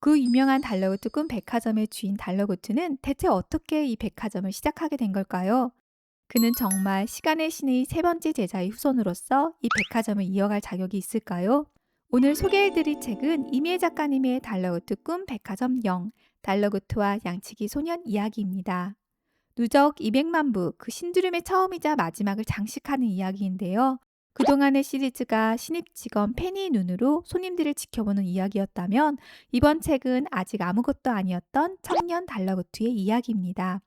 그 유명한 달러구트 꿈 백화점의 주인 달러구트는 대체 어떻게 이 백화점을 시작하게 된 걸까요? 그는 정말 시간의 신의 세 번째 제자의 후손으로서 이 백화점을 이어갈 자격이 있을까요? 오늘 소개해드릴 책은 이미애 작가님의 달러구트 꿈 백화점 영, 달러구트와 양치기 소년 이야기입니다. 누적 200만 부, 그 신드림의 처음이자 마지막을 장식하는 이야기인데요. 그동안의 시리즈가 신입 직원 페니의 눈으로 손님들을 지켜보는 이야기였다면 이번 책은 아직 아무것도 아니었던 청년 달러구트의 이야기입니다.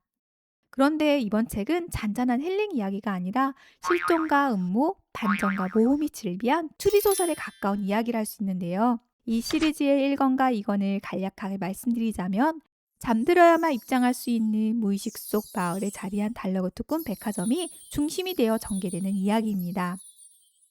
그런데 이번 책은 잔잔한 힐링 이야기가 아니라 실종과 음모, 반전과 모험이 즐비한 추리소설에 가까운 이야기를 할 수 있는데요. 이 시리즈의 1권과 2권을 간략하게 말씀드리자면 잠들어야만 입장할 수 있는 무의식 속 마을에 자리한 달러구트 꿈 백화점이 중심이 되어 전개되는 이야기입니다.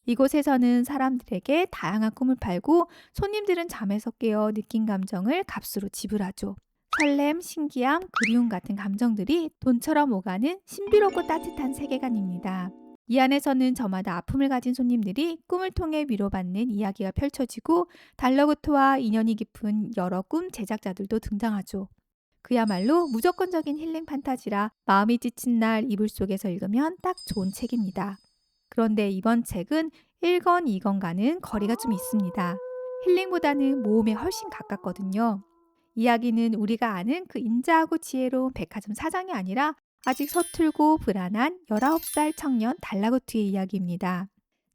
이곳에서는 사람들에게 다양한 꿈을 팔고 손님들은 잠에서 깨어 느낀 감정을 값으로 지불하죠. 설렘, 신기함, 그리움 같은 감정들이 돈처럼 오가는 신비롭고 따뜻한 세계관입니다. 이 안에서는 저마다 아픔을 가진 손님들이 꿈을 통해 위로받는 이야기가 펼쳐지고 달러구트와 인연이 깊은 여러 꿈 제작자들도 등장하죠. 그야말로 무조건적인 힐링 판타지라 마음이 지친 날 이불 속에서 읽으면 딱 좋은 책입니다. 그런데 이번 책은 1권, 2권과는 거리가 좀 있습니다. 힐링보다는 모험에 훨씬 가깝거든요. 이야기는 우리가 아는 그 인자하고 지혜로운 백화점 사장이 아니라 아직 서툴고 불안한 19살 청년 달라구트의 이야기입니다.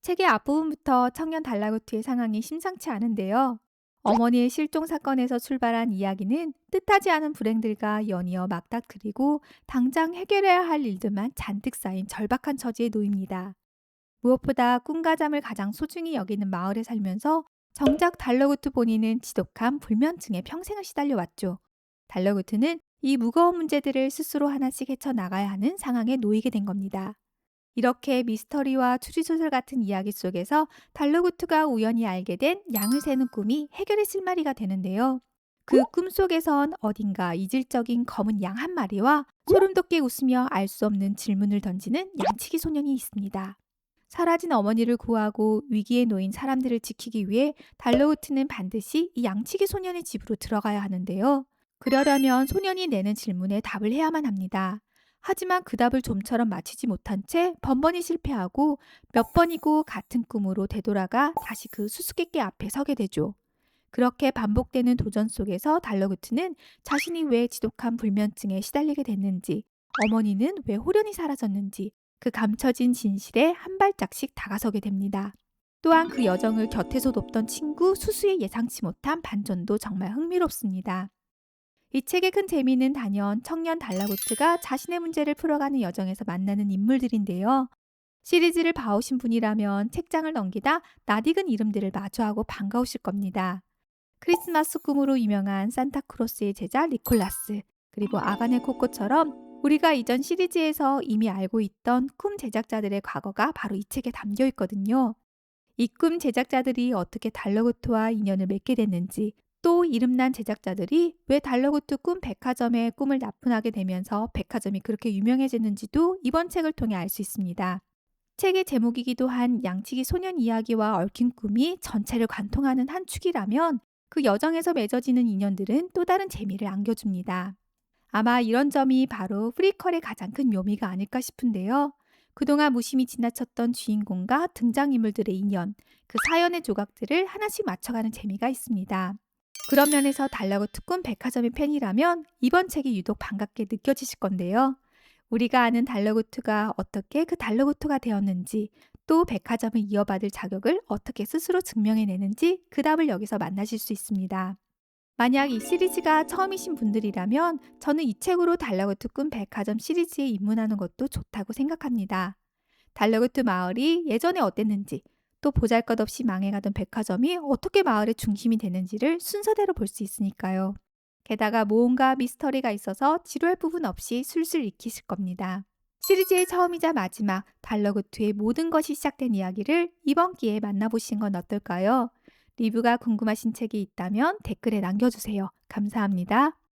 책의 앞부분부터 청년 달라구트의 상황이 심상치 않은데요. 어머니의 실종 사건에서 출발한 이야기는 뜻하지 않은 불행들과 연이어 막닥뜨리고 당장 해결해야 할 일들만 잔뜩 쌓인 절박한 처지에 놓입니다. 무엇보다 꿈과 잠을 가장 소중히 여기는 마을에 살면서 정작 달러구트 본인은 지독한 불면증에 평생을 시달려왔죠. 달러구트는 이 무거운 문제들을 스스로 하나씩 헤쳐나가야 하는 상황에 놓이게 된 겁니다. 이렇게 미스터리와 추리소설 같은 이야기 속에서 달러구트가 우연히 알게 된 양을 세는 꿈이 해결의 실마리가 되는데요. 그 꿈 속에선 어딘가 이질적인 검은 양 한 마리와 소름 돋게 웃으며 알 수 없는 질문을 던지는 양치기 소년이 있습니다. 사라진 어머니를 구하고 위기에 놓인 사람들을 지키기 위해 달러우트는 반드시 이 양치기 소년의 집으로 들어가야 하는데요. 그러려면 소년이 내는 질문에 답을 해야만 합니다. 하지만 그 답을 좀처럼 맞히지 못한 채 번번이 실패하고 몇 번이고 같은 꿈으로 되돌아가 다시 그 수수께끼 앞에 서게 되죠. 그렇게 반복되는 도전 속에서 달러구트는 자신이 왜 지독한 불면증에 시달리게 됐는지, 어머니는 왜 홀연히 사라졌는지, 그 감춰진 진실에 한 발짝씩 다가서게 됩니다. 또한 그 여정을 곁에서 돕던 친구 수수의 예상치 못한 반전도 정말 흥미롭습니다. 이 책의 큰 재미는 단연 청년 달라구트가 자신의 문제를 풀어가는 여정에서 만나는 인물들인데요. 시리즈를 봐오신 분이라면 책장을 넘기다 낯익은 이름들을 마주하고 반가우실 겁니다. 크리스마스 꿈으로 유명한 산타크로스의 제자 니콜라스, 그리고 아가네 코코처럼 우리가 이전 시리즈에서 이미 알고 있던 꿈 제작자들의 과거가 바로 이 책에 담겨 있거든요. 이 꿈 제작자들이 어떻게 달러구트와 인연을 맺게 됐는지, 또 이름난 제작자들이 왜 달러구트 꿈 백화점의 꿈을 납품하게 되면서 백화점이 그렇게 유명해졌는지도 이번 책을 통해 알 수 있습니다. 책의 제목이기도 한 양치기 소년 이야기와 얽힌 꿈이 전체를 관통하는 한 축이라면 그 여정에서 맺어지는 인연들은 또 다른 재미를 안겨줍니다. 아마 이런 점이 바로 프리퀄의 가장 큰 묘미가 아닐까 싶은데요. 그동안 무심히 지나쳤던 주인공과 등장인물들의 인연, 그 사연의 조각들을 하나씩 맞춰가는 재미가 있습니다. 그런 면에서 달라고 꿈 백화점의 팬이라면 이번 책이 유독 반갑게 느껴지실 건데요. 우리가 아는 달러구트가 어떻게 그 달러구트가 되었는지, 또 백화점을 이어받을 자격을 어떻게 스스로 증명해내는지 그 답을 여기서 만나실 수 있습니다. 만약 이 시리즈가 처음이신 분들이라면 저는 이 책으로 달러구트 꿈 백화점 시리즈에 입문하는 것도 좋다고 생각합니다. 달러구트 마을이 예전에 어땠는지, 또 보잘것없이 망해가던 백화점이 어떻게 마을의 중심이 되는지를 순서대로 볼 수 있으니까요. 게다가 모험과 미스터리가 있어서 지루할 부분 없이 술술 익히실 겁니다. 시리즈의 처음이자 마지막 달러구트의 모든 것이 시작된 이야기를 이번 기회에 만나보신 건 어떨까요? 리뷰가 궁금하신 책이 있다면 댓글에 남겨주세요. 감사합니다.